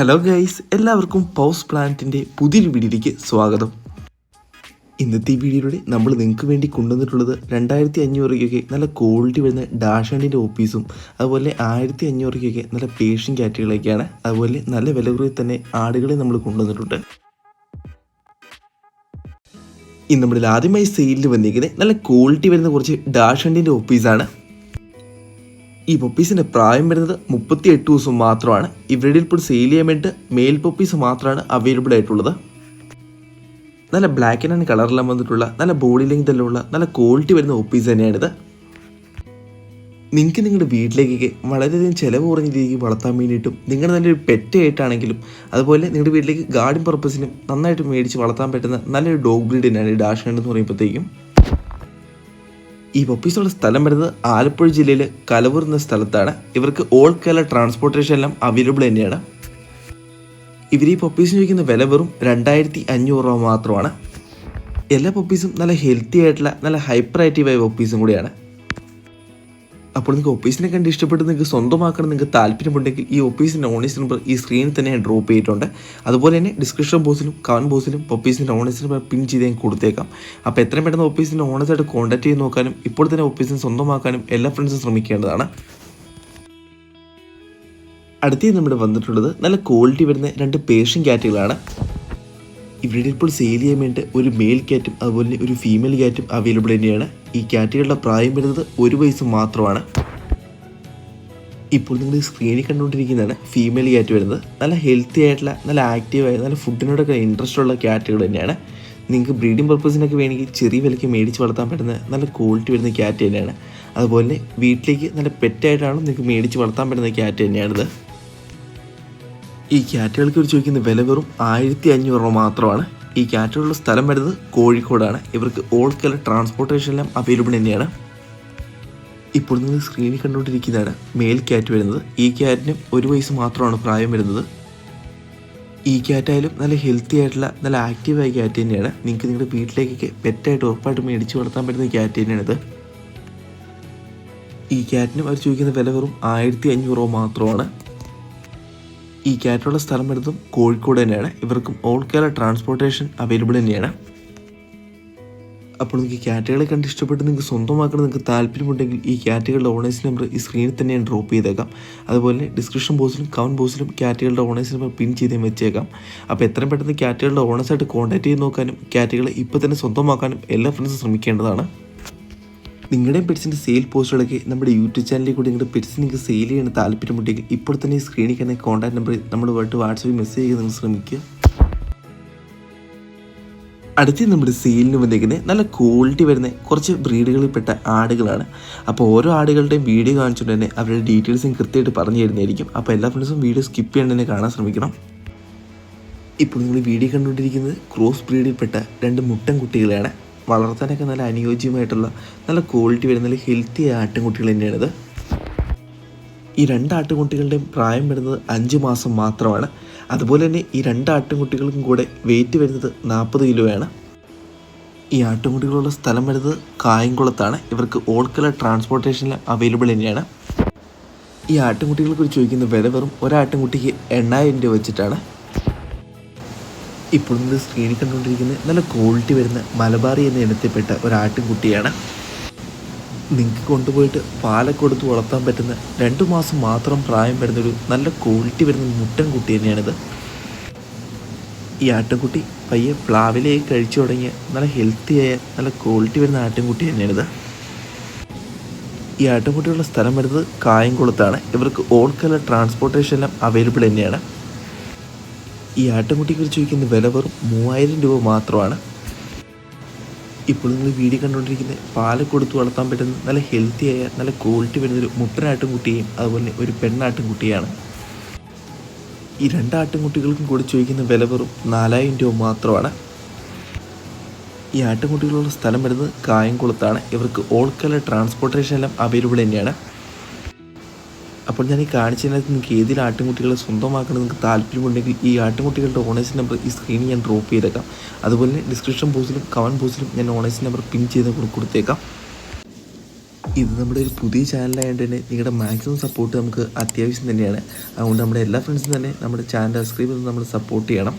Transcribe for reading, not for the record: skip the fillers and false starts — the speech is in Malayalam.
ഹലോ ഗൈസ്, എല്ലാവർക്കും പൗസ് പ്ലാനറ്റിൻ്റെ പുതിയൊരു വീഡിയോയിലേക്ക് സ്വാഗതം. ഇന്നത്തെ ഈ വീഡിയോയിലൂടെ നമ്മൾ നിങ്ങൾക്ക് വേണ്ടി കൊണ്ടുവന്നിട്ടുള്ളത് 2500 രൂപയ്ക്ക് നല്ല ക്വാളിറ്റി വരുന്ന ഡാഷാണ്ടിൻ്റെ ഓപ്പീസും അതുപോലെ 1500 രൂപയ്ക്ക് നല്ല പേർഷ്യൻ ക്യാറ്റുകളൊക്കെയാണ്. അതുപോലെ നല്ല വില കുറവിൽ തന്നെ ആടുകളെ നമ്മൾ കൊണ്ടുവന്നിട്ടുണ്ട്. ഇന്ന് നമ്മളിൽ ആദ്യമായി സെയിലിൽ വന്നിരിക്കുന്നത് നല്ല ക്വാളിറ്റി വരുന്ന കുറച്ച് ഡാഷാണ്ടിൻ്റെ ഓപ്പീസാണ്. ഈ പപ്പീസിൻ്റെ പ്രായം വരുന്നത് 38 ദിവസം മാത്രമാണ്. ഇവരുടെ ഇപ്പോൾ സെയിൽ ചെയ്യാൻ വേണ്ടി മെയിൽ പപ്പീസ് മാത്രമാണ് അവൈലബിൾ ആയിട്ടുള്ളത്. നല്ല ബ്ലാക്ക് ആൻഡ് കളറെല്ലാം വന്നിട്ടുള്ള നല്ല ബോഡി ലെങ്ത് എല്ലാം ഉള്ള നല്ല ക്വാളിറ്റി വരുന്ന പപ്പീസ് തന്നെയാണിത്. നിങ്ങൾക്ക് നിങ്ങളുടെ വീട്ടിലേക്കൊക്കെ വളരെയധികം ചിലവ് കുറഞ്ഞ രീതിക്ക് വളർത്താൻ വേണ്ടിയിട്ടും നിങ്ങളുടെ നല്ലൊരു പെറ്റ് ആയിട്ടാണെങ്കിലും അതുപോലെ നിങ്ങളുടെ വീട്ടിലേക്ക് ഗാർഡൻ പർപ്പസിനും നന്നായിട്ട് മേടിച്ച് വളർത്താൻ പറ്റുന്ന നല്ലൊരു ഡോഗ് ബ്രീഡ് തന്നെയാണ് ഈ ഡാഷാണ്ട് എന്ന് പറയുമ്പോഴത്തേക്കും. ഈ പപ്പീസുള്ള സ്ഥലം വരുന്നത് ആലപ്പുഴ ജില്ലയിൽ കലവൂർ എന്ന സ്ഥലത്താണ്. ഇവർക്ക് ഓൾ കേരള ട്രാൻസ്പോർട്ടേഷൻ എല്ലാം അവൈലബിൾ തന്നെയാണ്. ഇവർ ഈ പപ്പീസിന് ചോദിക്കുന്ന വില വെറും 2500 രൂപ മാത്രമാണ്. എല്ലാ പപ്പീസും നല്ല ഹെൽത്തി ആയിട്ടുള്ള നല്ല ഹൈപ്പർ ആക്റ്റീവായ പപ്പീസും കൂടിയാണ്. അപ്പോൾ നിങ്ങൾക്ക് ഒപ്പീസിനെ കണ്ട് ഇഷ്ടപ്പെട്ട് നിങ്ങൾക്ക് സ്വന്തമാക്കണം നിങ്ങൾക്ക് താല്പര്യമുണ്ടെങ്കിൽ ഈ ഒപ്പീസിൻ്റെ ഓണേഴ്സ് നമ്പർ ഈ സ്ക്രീനിൽ തന്നെ ഞാൻ ഡ്രോപ്പ് ചെയ്തിട്ടുണ്ട്. അതുപോലെ തന്നെ ഡിസ്ക്രിപ്ഷൻ ബോക്സിലും കമൻറ്റ് ബോക്സിലും ഒപ്പീസിൻ്റെ ഓണേഴ്സ് നമ്പർ പിൻ ചെയ്ത് ഞാൻ കൊടുത്തേക്കാം. അപ്പോൾ എത്രയും പെട്ടെന്ന് ഒപ്പീസിൻ്റെ ഓണേഴ്സായിട്ട് കോൺടാക്ട് ചെയ്ത് നോക്കാനും ഇപ്പോൾ തന്നെ ഒപ്പീസിനെ സ്വന്തമാക്കാനും എല്ലാ ഫ്രണ്ട്സും ശ്രമിക്കേണ്ടതാണ്. അടുത്തത് നമ്മുടെ വന്നിട്ടുള്ളത് നല്ല ക്വാളിറ്റി വരുന്ന 2 പേർഷ്യൻ ക്യാറ്റുകളാണ്. ഇവിടെ ഇപ്പോൾ സെയിൽ ചെയ്യാൻ വേണ്ടി ഒരു മെയിൽ ക്യാറ്റും അതുപോലെ ഒരു ഫീമെയിൽ ക്യാറ്റും അവൈലബിൾ തന്നെയാണ്. ഈ ക്യാറ്റുകളുടെ പ്രായം വരുന്നത് 1 വയസ്സ് മാത്രമാണ്. ഇപ്പോൾ നിങ്ങൾ സ്ക്രീനിൽ കണ്ടുകൊണ്ടിരിക്കുന്നതാണ് ഫീമെയിൽ ക്യാറ്റ് വരുന്നത്. നല്ല ഹെൽത്തി ആയിട്ടുള്ള നല്ല ആക്റ്റീവായ നല്ല ഫുഡിനോടൊക്കെ ഇൻട്രസ്റ്റ് ഉള്ള ക്യാറ്റുകൾ തന്നെയാണ്. നിങ്ങൾക്ക് ബ്രീഡിംഗ് പർപ്പസിനൊക്കെ വേണമെങ്കിൽ ചെറിയ വിലയ്ക്ക് മേടിച്ച് വളർത്താൻ പറ്റുന്ന നല്ല ക്വാളിറ്റി വരുന്ന ക്യാറ്റ് തന്നെയാണ്. അതുപോലെ വീട്ടിലേക്ക് നല്ല പെറ്റായിട്ടാണ് നിങ്ങൾക്ക് മേടിച്ച് വളർത്താൻ പറ്റുന്ന ക്യാറ്റ് തന്നെയാണിത്. ഈ ക്യാറ്റുകൾക്ക് ഒരു ചോദിക്കുന്ന വില വെറും 1500 രൂപ മാത്രമാണ്. ഈ ക്യാറ്റുകളുടെ സ്ഥലം വരുന്നത് കോഴിക്കോടാണ്. ഇവർക്ക് ഓൾ കേരള ട്രാൻസ്പോർട്ടേഷൻ എല്ലാം അവൈലബിൾ തന്നെയാണ്. ഇപ്പോൾ നിങ്ങൾ സ്ക്രീനിൽ കണ്ടുകൊണ്ടിരിക്കുന്നതാണ് മെയിൽ ക്യാറ്റ് വരുന്നത്. ഈ ക്യാറ്റിന് 1 വയസ്സ് മാത്രമാണ് പ്രായം വരുന്നത്. ഈ ക്യാറ്റായാലും നല്ല ഹെൽത്തി ആയിട്ടുള്ള നല്ല ആക്റ്റീവായ ക്യാറ്റ് തന്നെയാണ്. നിങ്ങൾക്ക് നിങ്ങളുടെ വീട്ടിലേക്കൊക്കെ പെറ്റായിട്ട് ഉറപ്പായിട്ട് മേടിച്ച് വളർത്താൻ പറ്റുന്ന ക്യാറ്റ് തന്നെയാണിത്. ഈ ക്യാറ്റിന് അവർ ചോദിക്കുന്ന വില വെറും 1500 രൂപ മാത്രമാണ്. ഈ ക്യാറ്റുള്ള സ്ഥലം വരുന്നതും കോഴിക്കോട് തന്നെയാണ്. ഇവർക്കും ഓൾ കേരള ട്രാൻസ്പോർട്ടേഷൻ അവൈലബിൾ തന്നെയാണ്. അപ്പോൾ നിങ്ങൾക്ക് ക്യാറ്റുകളെ കണ്ട് ഇഷ്ടപ്പെട്ട് നിങ്ങൾക്ക് സ്വന്തമാക്കണം നിങ്ങൾക്ക് താല്പര്യമുണ്ടെങ്കിൽ ഈ ക്യാറ്റുകളുടെ ഓണേഴ്സ് നമ്പർ ഈ സ്ക്രീനിൽ തന്നെ ഞാൻ ഡ്രോപ്പ് ചെയ്തേക്കാം. അതുപോലെ ഡിസ്ക്രിപ്ഷൻ ബോക്സിലും കമൻറ്റ് ബോക്സിലും ക്യാറ്റുകളുടെ ഓണേഴ്സ് നമ്പർ പിൻ ചെയ്ത് വെച്ചേക്കാം. അപ്പോൾ എത്രയും പെട്ടെന്ന് ക്യാറ്റുകളുടെ ഓണേഴ്സായിട്ട് കോൺടാക്ട് ചെയ്ത് നോക്കാനും ക്യാറ്റുകളെ ഇപ്പോൾ തന്നെ സ്വന്തമാക്കാനും എല്ലാ ഫ്രണ്ട്സും ശ്രമിക്കേണ്ടതാണ്. നിങ്ങളുടെ പെറ്റ്സിൻ്റെ സെയിൽ പോസ്റ്റുകളൊക്കെ നമ്മുടെ യൂട്യൂബ് ചാനലിൽ കൂടി നിങ്ങളുടെ പെറ്റ്സ് നിങ്ങൾക്ക് സെയിൽ ചെയ്യാൻ താല്പര്യമുണ്ടെങ്കിൽ ഇപ്പോൾ തന്നെ ഈ സ്ക്രീനിൽ കാണുന്ന കോൺടാക്ട് നമ്പറിൽ നമ്മളുമായിട്ട് വാട്സാപ്പിൽ മെസ്സേജ് ചെയ്ത് നിങ്ങൾ ശ്രമിക്കുക. അടുത്ത് നമ്മുടെ സെയിലിന് വന്നിരിക്കുന്നത് നല്ല ക്വാളിറ്റി വരുന്ന കുറച്ച് ബ്രീഡുകളിൽപ്പെട്ട ആടുകളാണ്. അപ്പോൾ ഓരോ ആടുകളുടെയും വീഡിയോ കാണിച്ചുകൊണ്ട് തന്നെ അവരുടെ ഡീറ്റെയിൽസും കൃത്യമായിട്ട് പറഞ്ഞു തരുന്നതായിരിക്കും. അപ്പോൾ എല്ലാ ഫ്രണ്ട്സും വീഡിയോ സ്കിപ്പ് ചെയ്യാണ്ട് തന്നെ കാണാൻ ശ്രമിക്കണം. ഇപ്പോൾ നിങ്ങൾ വീഡിയോ കണ്ടുകൊണ്ടിരിക്കുന്നത് ക്രോസ് ബ്രീഡിൽപ്പെട്ട 2 മുട്ടൻ കുട്ടികളെയാണ്. വളർത്താനൊക്കെ നല്ല അനുയോജ്യമായിട്ടുള്ള നല്ല ക്വാളിറ്റി വരുന്ന നല്ല ഹെൽത്തി ആട്ടിൻകുട്ടികൾ തന്നെയാണിത്. ഈ 2 ആട്ടിൻകുട്ടികളുടെയും പ്രായം വരുന്നത് 5 മാസം മാത്രമാണ്. അതുപോലെ തന്നെ ഈ 2 ആട്ടിൻകുട്ടികൾക്കും കൂടെ വെയിറ്റ് വരുന്നത് 40 കിലോയാണ്. ഈ ആട്ടിൻകുട്ടികളുള്ള സ്ഥലം വരുന്നത് കായംകുളത്താണ്. ഇവർക്ക് ഓൾ കേരള ട്രാൻസ്പോർട്ടേഷനിൽ അവൈലബിൾ തന്നെയാണ്. ഈ ആട്ടിൻകുട്ടികൾക്ക് ചോദിക്കുന്ന വില വെറും ഒരാട്ടിൻകുട്ടിക്ക് 8000 രൂപ വെച്ചിട്ടാണ്. ഇപ്പോൾ നിങ്ങൾ സ്ക്രീനിൽ കണ്ടുകൊണ്ടിരിക്കുന്നത് നല്ല ക്വാളിറ്റി വരുന്ന മലബാറി എന്ന ഇനത്തിൽപ്പെട്ട ഒരാട്ടിൻകുട്ടിയാണ്. നിങ്ങൾക്ക് കൊണ്ടുപോയിട്ട് പാലൊക്കെ കൊടുത്ത് വളർത്താൻ പറ്റുന്ന 2 മാസം മാത്രം പ്രായം വരുന്നൊരു നല്ല ക്വാളിറ്റി വരുന്ന മുട്ടൻ കുട്ടി തന്നെയാണിത്. ഈ ആട്ടിൻകുട്ടി പയ്യെ പ്ലാവിലേക്ക് കഴിച്ചു തുടങ്ങിയ നല്ല ഹെൽത്തിയായ നല്ല ക്വാളിറ്റി വരുന്ന ആട്ടിൻകുട്ടി തന്നെയാണിത്. ഈ ആട്ടിൻകുട്ടിയുള്ള സ്ഥലം വരുന്നത് കായംകുളത്താണ്. ഇവർക്ക് ഓൾ കേരള ട്രാൻസ്പോർട്ടേഷൻ എല്ലാം അവൈലബിൾ തന്നെയാണ്. ഈ ആട്ടിൻകുട്ടിക്ക് ചോദിക്കുന്ന വില വെറും 3000 രൂപ മാത്രമാണ്. ഇപ്പോൾ നിങ്ങൾ വീഡിയോ കണ്ടുകൊണ്ടിരിക്കുന്നത് പാല് കൊടുത്ത് വളർത്താൻ പറ്റുന്ന നല്ല ഹെൽത്തിയായ നല്ല ക്വാളിറ്റി വരുന്നൊരു മുട്ടനാട്ടിൻകുട്ടിയും അതുപോലെ ഒരു പെണ്ണാട്ടിൻകുട്ടിയാണ്. ഈ 2 ആട്ടിൻകുട്ടികൾക്കും കൂടി ചോദിക്കുന്ന വില വെറും 4000 രൂപ മാത്രമാണ്. ഈ ആട്ടിൻകുട്ടികളുള്ള സ്ഥലം വരുന്നത് കായംകുളത്താണ്. ഇവർക്ക് ഓൾ കേരള ട്രാൻസ്പോർട്ടേഷൻ എല്ലാം അവൈലബിൾ തന്നെയാണ്. അപ്പോൾ ഞാൻ ഈ കാണിച്ചതിനകത്ത് നിങ്ങൾക്ക് ഏതൊരു ആട്ടിൻകുട്ടികളെ സ്വന്തമാക്കണം നിങ്ങൾക്ക് താല്പര്യമുണ്ടെങ്കിൽ ഈ ആട്ടിൻകുട്ടികളുടെ ഓണേഴ്സ് നമ്പർ ഈ സ്ക്രീനിൽ ഞാൻ ഡ്രോപ്പ് ചെയ്തേക്കാം. അതുപോലെ ഡിസ്ക്രിപ്ഷൻ ബോക്സിലും കമൻറ്റ് ബോക്സിലും ഞാൻ ഓണേഴ്സ് നമ്പർ പിൻ ചെയ്ത് കൊടുത്തേക്കാം. ഇത് നമ്മുടെ ഒരു പുതിയ ചാനലായതുകൊണ്ട് തന്നെ നിങ്ങളുടെ മാക്സിമം സപ്പോർട്ട് നമുക്ക് അത്യാവശ്യം തന്നെയാണ്. അതുകൊണ്ട് നമ്മുടെ എല്ലാ ഫ്രണ്ട്സും തന്നെ നമ്മുടെ ചാനൽ സബ്സ്ക്രൈബ് ചെയ്ത് നമ്മൾ സപ്പോർട്ട് ചെയ്യണം.